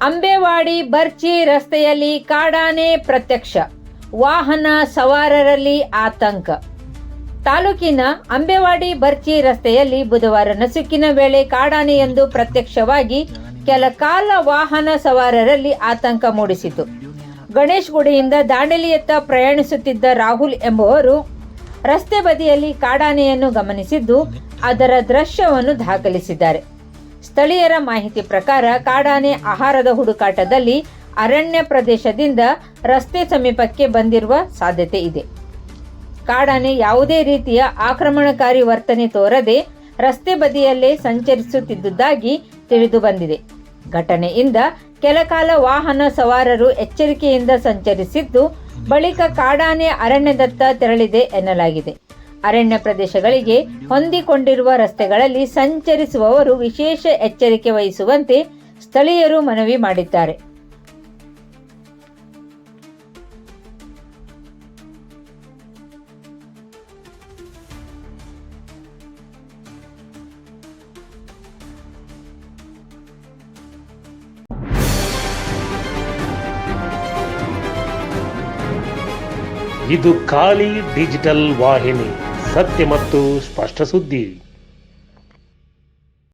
ಅಂಬೇವಾಡಿ ಬರ್ಚಿ ರಸ್ತೆಯಲ್ಲಿ ಕಾಡಾನೆ ಪ್ರತ್ಯಕ್ಷ, ವಾಹನ ಸವಾರರಲ್ಲಿ ಆತಂಕ. ತಾಲೂಕಿನ ಅಂಬೇವಾಡಿ ಬರ್ಚಿ ರಸ್ತೆಯಲ್ಲಿ ಬುಧವಾರ ನಸುಕಿನ ವೇಳೆ ಕಾಡಾನೆಯೊಂದು ಪ್ರತ್ಯಕ್ಷವಾಗಿ ಕೆಲ ಕಾಲ ವಾಹನ ಸವಾರರಲ್ಲಿ ಆತಂಕ ಮೂಡಿಸಿತು. ಗಣೇಶ್ ಗುಡಿಯಿಂದ ದಾಂಡೇಲಿಯತ್ತ ಪ್ರಯಾಣಿಸುತ್ತಿದ್ದ ರಾಹುಲ್ ಎಂಬುವರು ರಸ್ತೆ ಬದಿಯಲ್ಲಿ ಕಾಡಾನೆಯನ್ನು ಗಮನಿಸಿದ್ದು ಅದರ ದೃಶ್ಯವನ್ನು ದಾಖಲಿಸಿದ್ದಾರೆ. ಸ್ಥಳೀಯರ ಮಾಹಿತಿ ಪ್ರಕಾರ ಕಾಡಾನೆ ಆಹಾರದ ಹುಡುಕಾಟದಲ್ಲಿ ಅರಣ್ಯ ಪ್ರದೇಶದಿಂದ ರಸ್ತೆ ಸಮೀಪಕ್ಕೆ ಬಂದಿರುವ ಸಾಧ್ಯತೆ ಇದೆ. ಕಾಡಾನೆ ಯಾವುದೇ ರೀತಿಯ ಆಕ್ರಮಣಕಾರಿ ವರ್ತನೆ ತೋರದೆ ರಸ್ತೆ ಬದಿಯಲ್ಲೇ ಸಂಚರಿಸುತ್ತಿದ್ದುದಾಗಿ ತಿಳಿದು ಬಂದಿದೆ. ಘಟನೆಯಿಂದ ಕೆಲಕಾಲ ವಾಹನ ಸವಾರರು ಎಚ್ಚರಿಕೆಯಿಂದ ಸಂಚರಿಸಿದ್ದು ಬಳಿಕ ಕಾಡಾನೆ ಅರಣ್ಯದತ್ತ ತೆರಳಿದೆ ಎನ್ನಲಾಗಿದೆ. ಅರಣ್ಯ ಪ್ರದೇಶಗಳಿಗೆ ಹೊಂದಿಕೊಂಡಿರುವ ರಸ್ತೆಗಳಲ್ಲಿ ಸಂಚರಿಸುವವರು ವಿಶೇಷ ಎಚ್ಚರಿಕೆ ವಹಿಸುವಂತೆ ಸ್ಥಳೀಯರು ಮನವಿ ಮಾಡಿದ್ದಾರೆ. ಇದು ಖಾಲಿ ಡಿಜಿಟಲ್ ವಾಹಿನಿ, ಸತ್ಯ ಮತ್ತು ಸ್ಪಷ್ಟ ಸುದ್ದಿ.